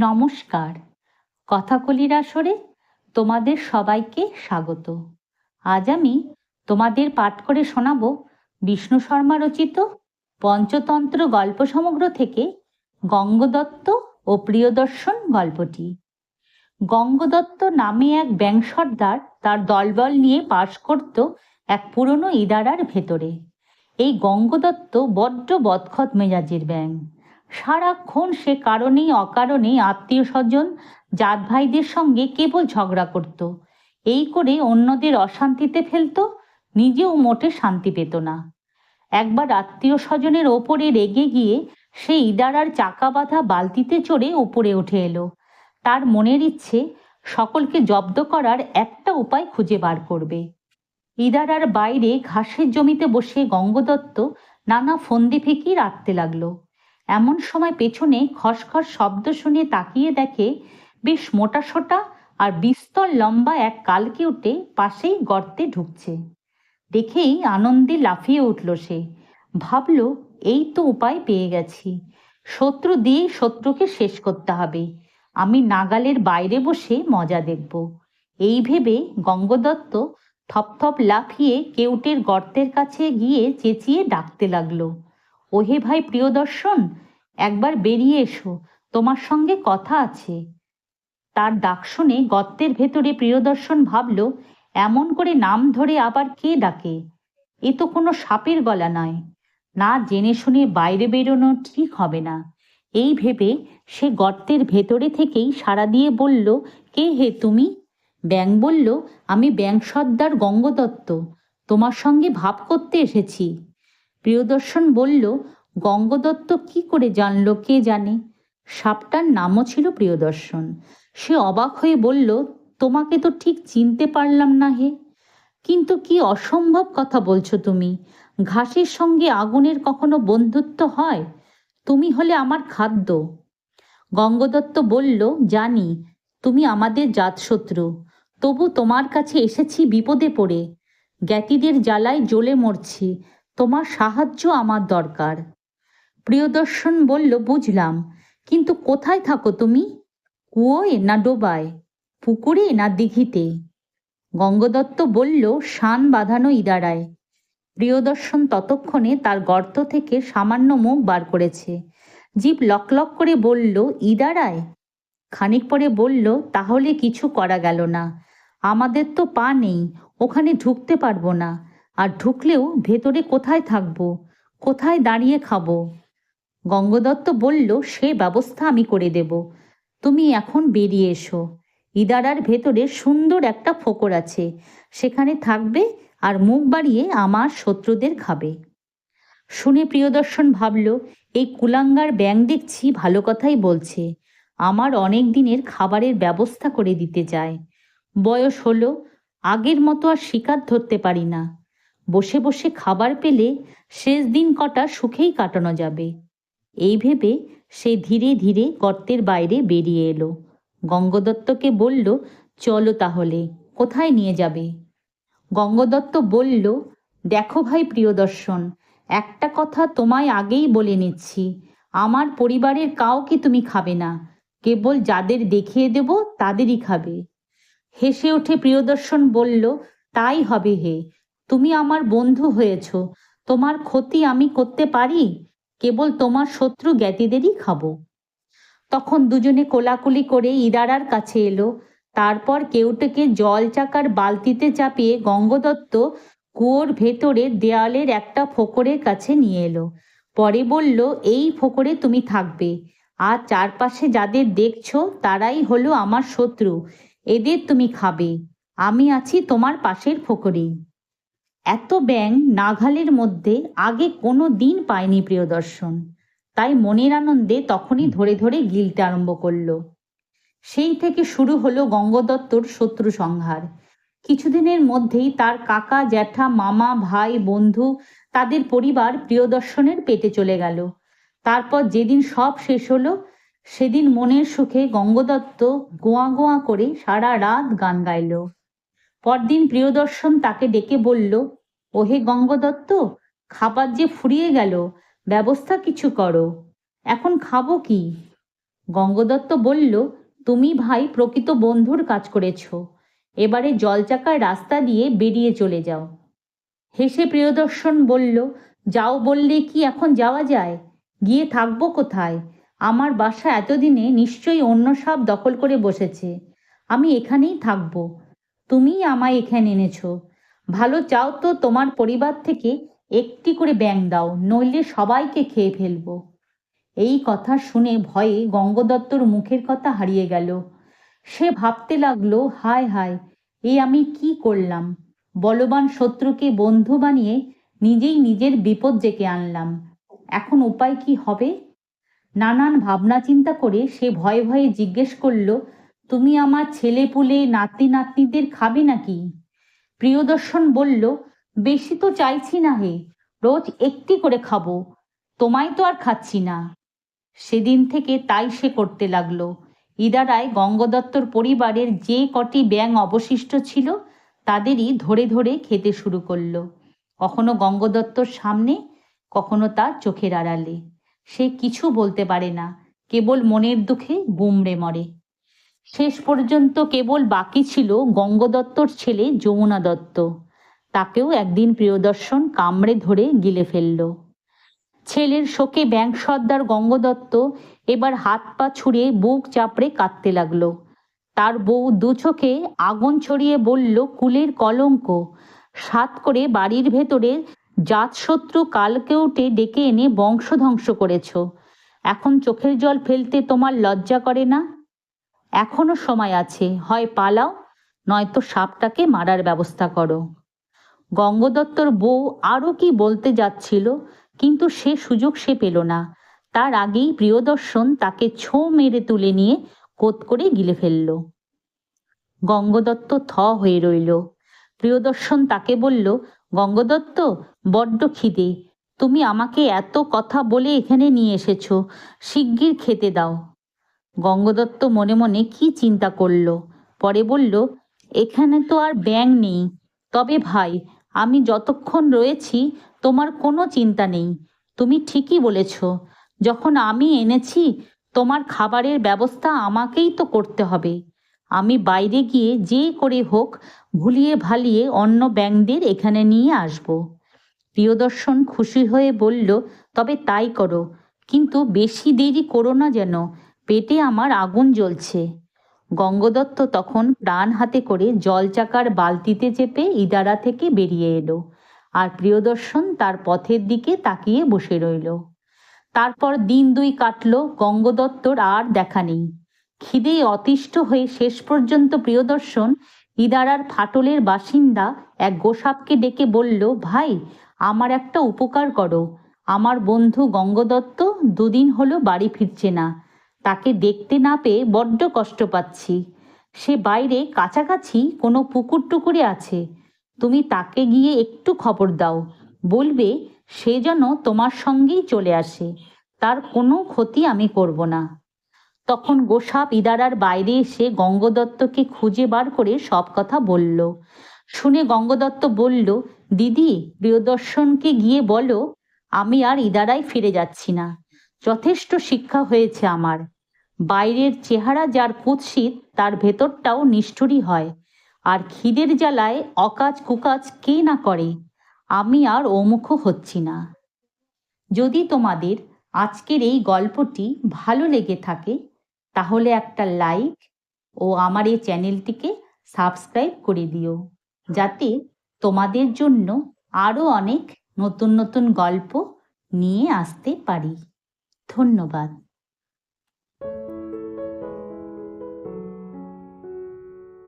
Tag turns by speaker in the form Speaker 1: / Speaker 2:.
Speaker 1: নমস্কার। কথাকলির আসরে তোমাদের সবাইকে স্বাগত। আজ আমি তোমাদের পাঠ করে শোনাব বিষ্ণু শর্মা রচিত পঞ্চতন্ত্র গল্প সমগ্র থেকে গঙ্গদত্ত ও প্রিয়দর্শন গল্পটি। গঙ্গদত্ত নামে এক ব্যাঙ সর্দার তার দলবল নিয়ে বাস করত এক পুরনো ইদারার ভেতরে। এই গঙ্গদত্ত বড্ড বদখত মেজাজের ব্যাঙ। সারাক্ষণ সে কারণেই অকারণেই আত্মীয় স্বজন জাত ভাইদের সঙ্গে কেবল ঝগড়া করত। এই করে অন্যদের অশান্তিতে ফেলত, নিজেও মোটে শান্তি পেত না। একবার আত্মীয় স্বজনের ওপরে রেগে গিয়ে সে ইদারার চাকা বাঁধা বালতিতে চড়ে উপরে উঠে এলো। তার মনের ইচ্ছে সকলকে জব্দ করার একটা উপায় খুঁজে বার করবে। ইদারার বাইরে ঘাসের জমিতে বসে গঙ্গদত্ত নানা ফন্দি ফিকি রাখতে লাগলো। এমন সময় পেছনে খসখস শব্দ শুনে তাকিয়ে দেখে বেশ মোটাসোটা আর বিস্তর লম্বা এক কালকেউটে পাশেই গর্তে ঢুকছে। দেখেই আনন্দে লাফিয়ে উঠল সে। ভাবল, এই তো উপায় পেয়ে গেছি, শত্রু দিয়েই শত্রুকে শেষ করতে হবে। আমি নাগালের বাইরে বসে মজা দেখব। এই ভেবে গঙ্গদত্ত থপথপ লাফিয়ে কেউটের গর্তের কাছে গিয়ে চেঁচিয়ে ডাকতে লাগলো, ওহে ভাই প্রিয়দর্শন, একবার বেরিয়ে এসো, তোমার সঙ্গে কথা আছে। তার ডাক শুনে গর্তের ভেতরে প্রিয়দর্শন ভাবল, এমন করে নাম ধরে আবার কে ডাকে? এ তো কোনো সাপের গলা নয়। না জেনে শুনে বাইরে বেরোনো ঠিক হবে না। এই ভেবে সে গর্তের ভেতরে থেকেই সাড়া দিয়ে বলল, কে হে তুমি? ব্যাঙ বলল, আমি ব্যাঙ সর্দার গঙ্গদত্ত, তোমার সঙ্গে ভাব করতে এসেছি। প্রিয়দর্শন বলল, গঙ্গদত্ত কি করে জানলো কে জানে? সাপটার নামও ছিল প্রিয়দর্শন। সে অবাক হয়ে বলল, তোমাকে তো ঠিক চিনতে পারলাম না হে। কিন্তু কি অসম্ভব কথা বলছো তুমি! ঘাসের সঙ্গে আগুনের কখনো বন্ধুত্ব হয়? তুমি হলে আমার খাদ্য। গঙ্গদত্ত বলল, জানি তুমি আমাদের জাতশত্রু, তবু তোমার কাছে এসেছি বিপদে পড়ে। জ্ঞাতিদের জ্বালায় জ্বলে মরছি, তোমার সাহায্য আমার দরকার। প্রিয়দর্শন বলল, বুঝলাম, কিন্তু কোথায় থাকো তুমি? কুয়োয় না ডোবায়, পুকুরে না দিঘিতে? গঙ্গদত্ত বলল, শান বাঁধানো ইদারায়। প্রিয়দর্শন ততক্ষণে তার গর্ত থেকে সামান্য মুখ বার করেছে। জিভ লকলক করে বলল, ইদারায়? খানিক পরে বলল, তাহলে কিছু করা গেল না। আমাদের তো পা নেই, ওখানে ঢুকতে পারবো না। আর ঢুকলেও ভেতরে কোথায় থাকবো, কোথায় দাঁড়িয়ে খাবো? গঙ্গদত্ত বলল, সে ব্যবস্থা আমি করে দেব। তুমি এখন বেরিয়ে এসো। ইদারার ভেতরে সুন্দর একটা ফোকর আছে, সেখানে থাকবে আর মুখ বাড়িয়ে আমার শত্রুদের খাবে। শুনে প্রিয়দর্শন ভাবল, এই কুলাঙ্গার ব্যাঙ দেখছি ভালো কথাই বলছে। আমার অনেক দিনের খাবারের ব্যবস্থা করে দিতে চায়। বয়স হলো, আগের মতো আর শিকার ধরতে পারি না। বসে বসে খাবার পেলে শেষ দিন কটা সুখেই কাটানো যাবে। এই ভেবে সে ধীরে ধীরে গর্তের বাইরে বেরিয়ে এলো। গঙ্গদত্তকে বলল, চলো তাহলে, কোথায় নিয়ে যাবে? গঙ্গদত্ত বলল, দেখো ভাই প্রিয়দর্শন, একটা কথা তোমায় আগেই বলে নিচ্ছি, আমার পরিবারের কাউকে তুমি খাবে না, কেবল যাদের দেখিয়ে দেব তাদেরই খাবে। হেসে উঠে প্রিয়দর্শন বলল, তাই হবে হে, তুমি আমার বন্ধু হয়েছ, তোমার ক্ষতি আমি করতে পারি? কেবল তোমার শত্রু জ্ঞাতিদেরই খাবো। তখন দুজনে কোলাকুলি করে ইদারার কাছে এলো। তারপর কেউটেকে জল চাকার বালতিতে চাপিয়ে গঙ্গদত্ত কুয়োর ভেতরে দেয়ালের একটা ফোকরের কাছে নিয়ে এলো। পরে বলল, এই ফোকরে তুমি থাকবে, আর চারপাশে যাদের দেখছো তারাই হলো আমার শত্রু, এদের তুমি খাবে। আমি আছি তোমার পাশের ফোকরেই। এত ব্যাঙ নাগালের মধ্যে আগে কোনো দিন পায়নি প্রিয়দর্শন। তাই মনের আনন্দে তখনই ধরে ধরে গিলতে আরম্ভ করলো। সেই থেকে শুরু হলো গঙ্গদত্তর শত্রু সংহার। কিছুদিনের মধ্যেই তার কাকা, জ্যাঠা, মামা, ভাই, বন্ধু, তাদের পরিবার প্রিয়দর্শনের পেটে চলে গেল। তারপর যেদিন সব শেষ হলো, সেদিন মনের সুখে গঙ্গদত্ত গোয়া গোয়া করে সারা রাত গান গাইল। পরদিন প্রিয়দর্শন তাকে ডেকে বলল, ওহে গঙ্গদত্ত, খাবার যে ফুরিয়ে গেল, ব্যবস্থা কিছু করো, এখন খাবো কি? গঙ্গদত্ত বলল, তুমি ভাই প্রকৃত বন্ধুর কাজ করেছ। এবারে জলচাকার রাস্তা দিয়ে বেরিয়ে চলে যাও। হেসে প্রিয়দর্শন বলল, যাও বললে কি এখন যাওয়া যায়? গিয়ে থাকবো কোথায়? আমার বাসা এতদিনে নিশ্চয়ই অন্য সব দখল করে বসেছে। আমি এখানেই থাকবো। তুমিই আমায় এখানে এনেছো। ভালো চাও তো তোমার পরিবার থেকে একটি করে ব্যাঙ দাও, নইলে সবাইকে খেয়ে ফেলবো। এই কথা শুনে ভয়ে গঙ্গদত্তর মুখের কথা হারিয়ে গেল। সে ভাবতে লাগলো, হায় হায়, এ আমি কি করলাম? বলবান শত্রুকে বন্ধু বানিয়ে নিজেই নিজের বিপদ ডেকে আনলাম। এখন উপায় কি হবে? নানান ভাবনা চিন্তা করে সে ভয়ে ভয়ে জিজ্ঞেস করল, তুমি আমার ছেলে পুলে নাতি নাতনিদের খাবে নাকি? প্রিয়দর্শন বলল, বেশি তো চাইছি না হে, রোজ একটি করে খাবো। তোমায় তো আর খাচ্ছি না। সেদিন থেকে তাই সে করতে লাগলো। ইদারায় গঙ্গদত্তর পরিবারের যে কটি ব্যাঙ অবশিষ্ট ছিল তাদেরই ধরে ধরে খেতে শুরু করলো। কখনো গঙ্গদত্তর সামনে, কখনো তার চোখের আড়ালে। সে কিছু বলতে পারে না, কেবল মনের দুঃখে গুমড়ে মরে। শেষ পর্যন্ত কেবল বাকি ছিল গঙ্গদত্তর ছেলে যমুনা দত্ত। তাকেও একদিন প্রিয়দর্শন কামড়ে ধরে গিলে ফেলল। ছেলের শোকে ব্যাঙ সর্দার গঙ্গদত্ত এবার হাত পা ছুঁড়ে বুক চাপড়ে কাঁদতে লাগলো। তার বউ দু চোখে আগুন ছড়িয়ে বলল, কুলের কলঙ্ক, সাত করে বাড়ির ভেতরে জাতশত্রু কালকেউটে ডেকে এনে বংশধ্বংস করেছ। এখন চোখের জল ফেলতে তোমার লজ্জা করে না? এখনো সময় আছে, হয় পালাও, নয়তো সাপটাকে মারার ব্যবস্থা করো। গঙ্গদত্তর বউ আরও কি বলতে যাচ্ছিল, কিন্তু সে সুযোগ সে পেল না। তার আগেই প্রিয়দর্শন তাকে ছোঁ মেরে তুলে নিয়ে কোত করে গিলে ফেলল। গঙ্গদত্ত থ হয়ে রইল। প্রিয়দর্শন তাকে বলল, গঙ্গদত্ত, বড্ড খিদে। তুমি আমাকে এত কথা বলে এখানে নিয়ে এসেছো, শিগগির খেতে দাও। গঙ্গদত্ত মনে মনে কি চিন্তা করল, পরে বলল, এখানে তো আর ব্যাঙ নেই, তবে ভাই, আমি যতক্ষণ রয়েছি তোমার কোনো চিন্তা নেই। তুমি ঠিকই বলেছ, যখন আমি এনেছি তোমার খাবারের ব্যবস্থা আমাকেই তো করতে হবে। আমি বাইরে গিয়ে যে করে হোক ভুলিয়ে ভালিয়ে অন্য ব্যাঙদের এখানে নিয়ে আসব। প্রিয়দর্শন খুশি হয়ে বলল, তবে তাই করো, কিন্তু বেশি দেরি করো না যেন, পেটে আমার আগুন জ্বলছে। গঙ্গদত্ত তখন প্রাণ হাতে করে জলচাকার বালতিতে চেপে ইদারা থেকে বেরিয়ে এলো, আর প্রিয়দর্শন তার পথের দিকে তাকিয়ে বসে রইল। তারপর দিন দুই কাটল, গঙ্গদত্তর আর দেখা নেই। খিদে অতিষ্ঠ হয়ে শেষ পর্যন্ত প্রিয়দর্শন ইদারার ফাটলের বাসিন্দা এক গোসাপকে ডেকে বলল, ভাই, আমার একটা উপকার করো। আমার বন্ধু গঙ্গদত্ত দুদিন হলো বাড়ি ফিরছে না। তাকে দেখতে না পেয়ে বড্ড কষ্ট পাচ্ছি। সে বাইরে কাছাকাছি কোনো পুকুর টুকুরে আছে। তুমি তাকে গিয়ে একটু খবর দাও, বলবে সে যেন তোমার সঙ্গেই চলে আসে। তার কোনো ক্ষতি আমি করব না। তখন গোসাপ ইদারার বাইরে এসে গঙ্গদত্তকে খুঁজে বার করে সব কথা বলল। শুনে গঙ্গদত্ত বলল, দিদি, প্রিয়দর্শনকে গিয়ে বলো আমি আর ইদারায় ফিরে যাচ্ছি না। যথেষ্ট শিক্ষা হয়েছে আমার। বাইরের চেহারা যার কুৎসিত, তার ভেতরটাও নিষ্ঠুরই হয়। আর খিদের জ্বালায় অকাজ কুকাজ কে না করে। আমি আর ওমুখ হচ্ছি না। যদি তোমাদের আজকের এই গল্পটি ভালো লেগে থাকে তাহলে একটা লাইক ও আমার এই চ্যানেলটিকে সাবস্ক্রাইব করে দিও, যাতে তোমাদের জন্য আরও অনেক নতুন নতুন গল্প নিয়ে আসতে পারি। ধন্যবাদ।